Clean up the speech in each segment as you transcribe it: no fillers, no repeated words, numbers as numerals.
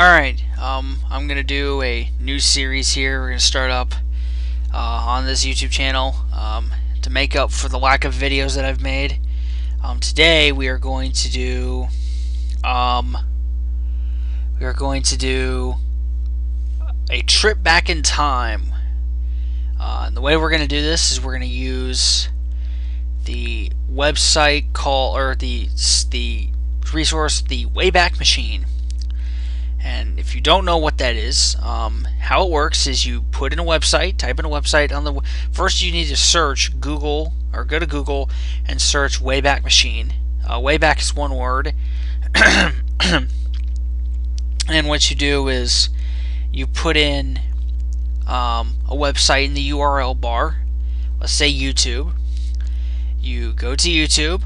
Alright, I'm going to do a new series here. We're going to start up on this YouTube channel to make up for the lack of videos that I've made. Today we are going to do a trip back in time. And the way we're going to do this is we're going to use the website the resource, the Wayback Machine. And if you don't know what that is, how it works is you put in a website, type in a website on the first. You need to search Google or go to Google and search Wayback Machine. Wayback is one word, and what you do is you put in a website in the URL bar. Let's say YouTube. You go to YouTube,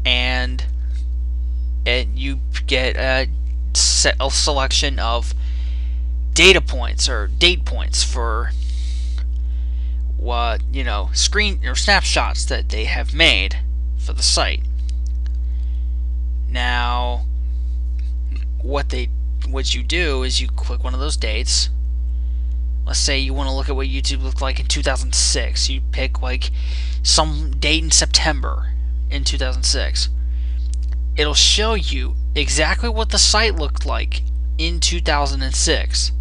and you get a selection of data points or date points for what screen or snapshots that they have made for the site. Now, what you do is you click one of those dates. Let's say you want to look at what YouTube looked like in 2006. You pick like some date in September in 2006. It'll show you exactly what the site looked like in 2006.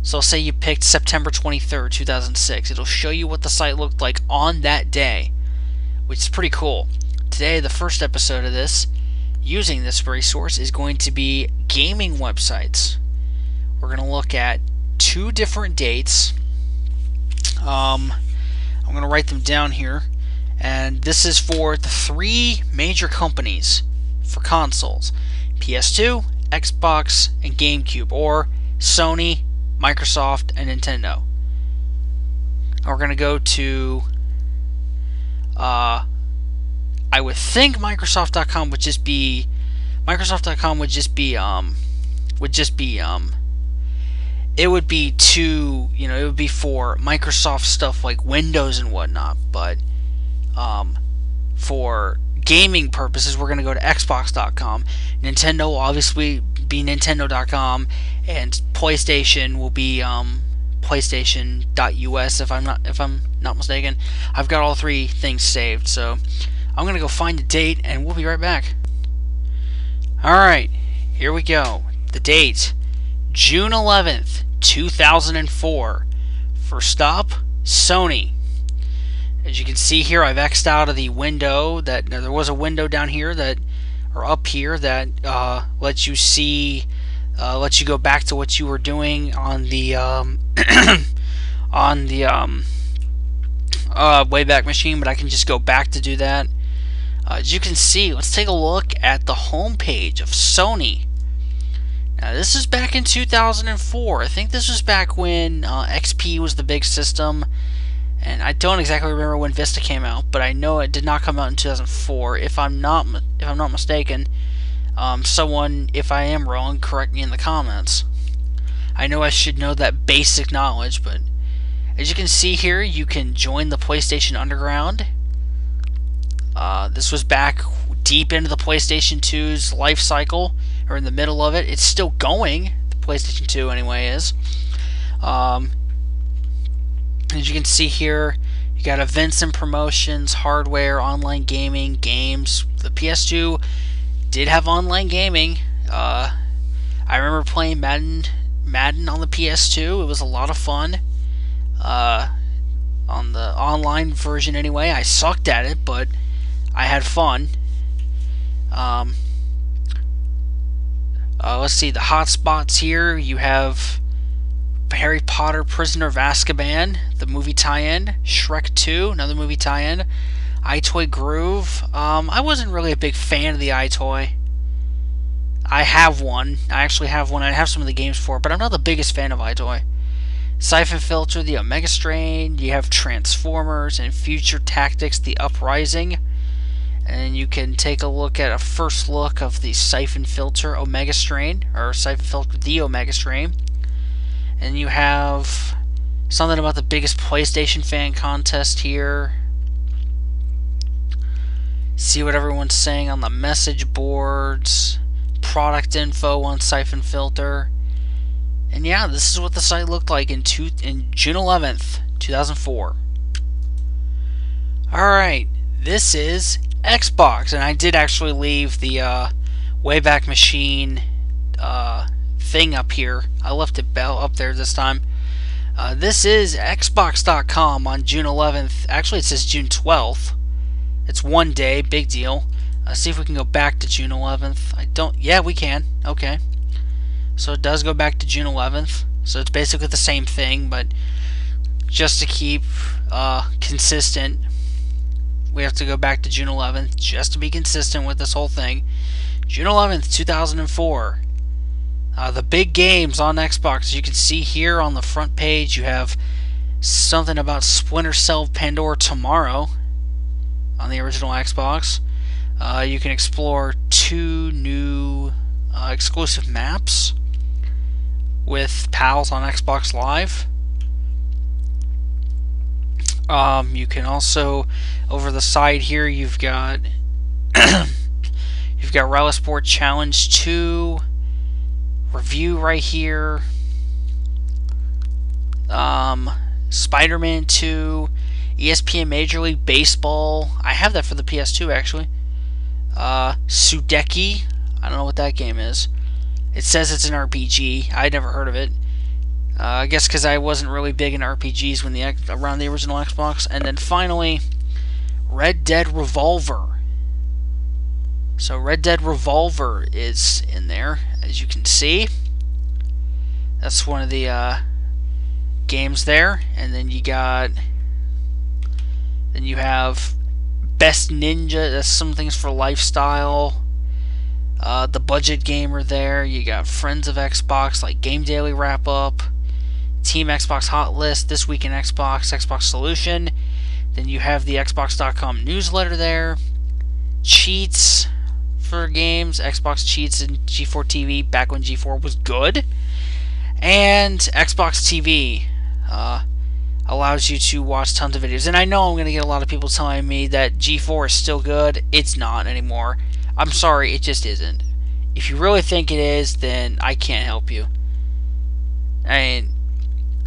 So say you picked September 23rd, 2006. It'll show you what the site looked like on that day, which is pretty cool. Today, the first episode of this, using this resource, is going to be gaming websites. We're going to look at two different dates. I'm going to write them down here. And this is for the three major companies for consoles: PS2, Xbox, and GameCube, or Sony, Microsoft, and Nintendo. We're going to go to I would think Microsoft.com would just be it would be for Microsoft stuff like Windows and whatnot, but for gaming purposes, we're going to go to Xbox.com. Nintendo will obviously be Nintendo.com, and PlayStation will be PlayStation.us if I'm not mistaken. I've got all three things saved, so I'm going to go find a date, and we'll be right back. Alright, here we go. The date, June 11th, 2004. First up, Sony. As you can see here, I've X'd out of the window that there was a window down here or up here that lets you see, lets you go back to what you were doing on the Wayback Machine. But I can just go back to do that. As you can see, let's take a look at the home page of Sony. Now, this is back in 2004. I think this was back when XP was the big system. And I don't exactly remember when Vista came out, but I know it did not come out in 2004. If I'm not mistaken, someone, if I am wrong, correct me in the comments. I know I should know that basic knowledge, but as you can see here, you can join the PlayStation Underground. This was back deep into the PlayStation 2's life cycle, or in the middle of it. It's still going. The PlayStation 2, anyway, is. As you can see here, you got events and promotions, hardware, online gaming, games. The PS2 did have online gaming. I remember playing Madden on the PS2. It was a lot of fun. On the online version anyway. I sucked at it, but I had fun. Let's see, the hotspots here. You have Harry Potter, Prisoner of Azkaban, the movie tie-in. Shrek 2, another movie tie-in. iToy Groove. I wasn't really a big fan of the iToy. I have one. I actually have one. I have some of the games for it, but I'm not the biggest fan of iToy. Siphon Filter, the Omega Strain. You have Transformers and Future Tactics, the Uprising. And you can take a look at a first look of the Siphon Filter Omega Strain, or Siphon Filter the Omega Strain. And you have something about the biggest PlayStation fan contest here. See what everyone's saying on the message boards. product info on Siphon Filter. And yeah, this is what the site looked like in June 11th, 2004. Alright, this is Xbox, and I did actually leave the Wayback Machine thing up here. I left it up there this time. This is Xbox.com on June 11th. Actually, it says June 12th. It's one day, big deal. See if we can go back to June 11th. Yeah, we can. Okay. So it does go back to June 11th. So it's basically the same thing, but just to keep consistent, we have to go back to June 11th just to be consistent with this whole thing. June 11th, 2004. The big games on Xbox. As you can see here on the front page, you have something about Splinter Cell Pandora Tomorrow on the original Xbox. You can explore 2 new exclusive maps with pals on Xbox Live. You can also, over the side here, you've got Rally Sport Challenge 2 review right here. Spider-Man 2, ESPN Major League Baseball. I have that for the PS2 actually. Sudeki. I don't know what that game is. It says it's an RPG. I'd never heard of it. I guess because I wasn't really big in RPGs when around the original Xbox. And then finally, Red Dead Revolver. So Red Dead Revolver is in there, as you can see. That's one of the games there. And then you have Best Ninja. That's some things for lifestyle. The Budget Gamer there. You got Friends of Xbox, like Game Daily Wrap Up, Team Xbox Hot List, This Week in Xbox, Xbox Solution. Then you have the Xbox.com newsletter there. Cheats for games, Xbox cheats and G4 TV back when G4 was good. And Xbox TV allows you to watch tons of videos. And I know I'm going to get a lot of people telling me that G4 is still good. It's not anymore. I'm sorry, it just isn't. If you really think it is, then I can't help you. I mean,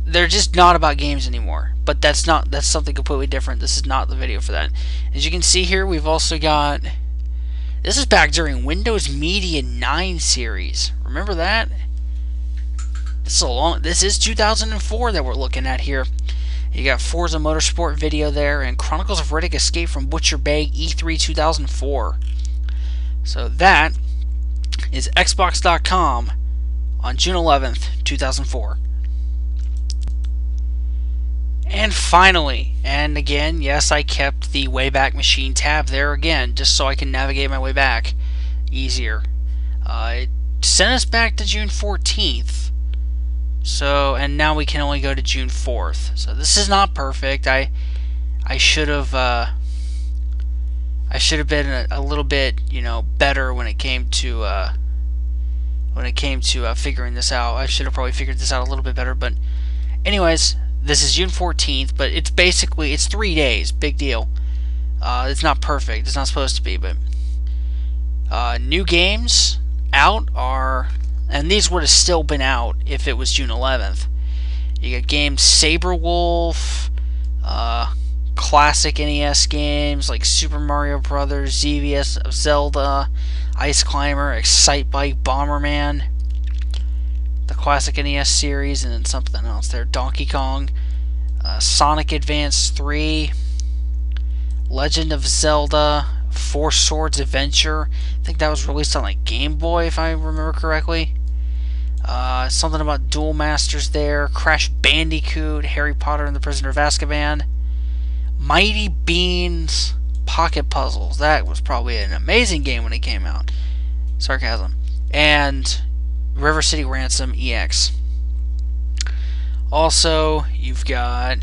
they're just not about games anymore. But that's something completely different. This is not the video for that. As you can see here, we've also got... This is back during Windows Media 9 series. Remember that? This is 2004 that we're looking at here. You got Forza Motorsport video there, and Chronicles of Riddick Escape from Butcher Bay E3 2004. So that is Xbox.com on June 11th, 2004. And finally, and again, yes, I kept the Wayback Machine tab there again, just so I can navigate my way back easier. It sent us back to June 14th. So, and now we can only go to June 4th. So this is not perfect. I should have been a little bit, better when it came to figuring this out. I should have probably figured this out a little bit better. But anyways, this is June 14th. But it's 3 days. Big deal. It's not perfect. It's not supposed to be. But new games out are. And these would have still been out if it was June 11th. You got games Saberwolf, classic NES games like Super Mario Brothers, ZVS of Zelda, Ice Climber, Excite Bike, Bomberman, the classic NES series, and then something else there, Donkey Kong, Sonic Advance 3, Legend of Zelda, Four Swords Adventure. I think that was released on like Game Boy, if I remember correctly. Something about Duel Masters there. Crash Bandicoot, Harry Potter and the Prisoner of Azkaban. Mighty Bean's Pocket Puzzles. That was probably an amazing game when it came out. Sarcasm. And River City Ransom EX. Also, you can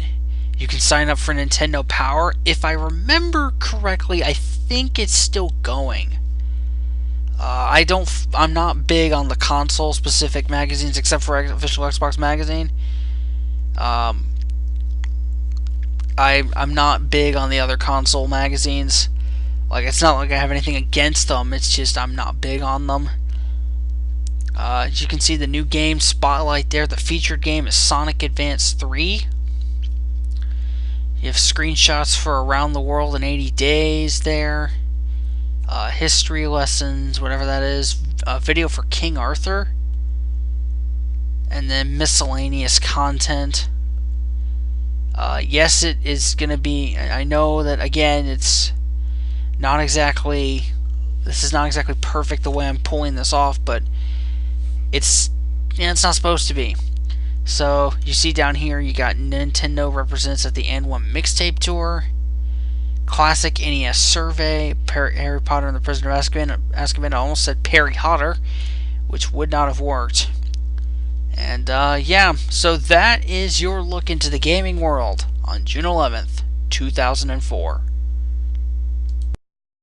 sign up for Nintendo Power. If I remember correctly, I think it's still going. I'm not big on the console-specific magazines, except for Official Xbox Magazine. I'm not big on the other console magazines. Like, it's not like I have anything against them. It's just I'm not big on them. As you can see, the new game spotlight there. The featured game is Sonic Advance 3. You have screenshots for Around the World in 80 Days there. History lessons, whatever that is. A video for King Arthur. And then miscellaneous content. Yes, it is going to be... I know that, again, it's not exactly... This is not exactly perfect the way I'm pulling this off, but it's not supposed to be. So, you see down here, you got Nintendo represents at the N1 Mixtape Tour, Classic NES Survey, Harry Potter and the Prisoner of Azkaban. I almost said Perry Hotter, which would not have worked. And, yeah, so that is your look into the gaming world on June 11th, 2004.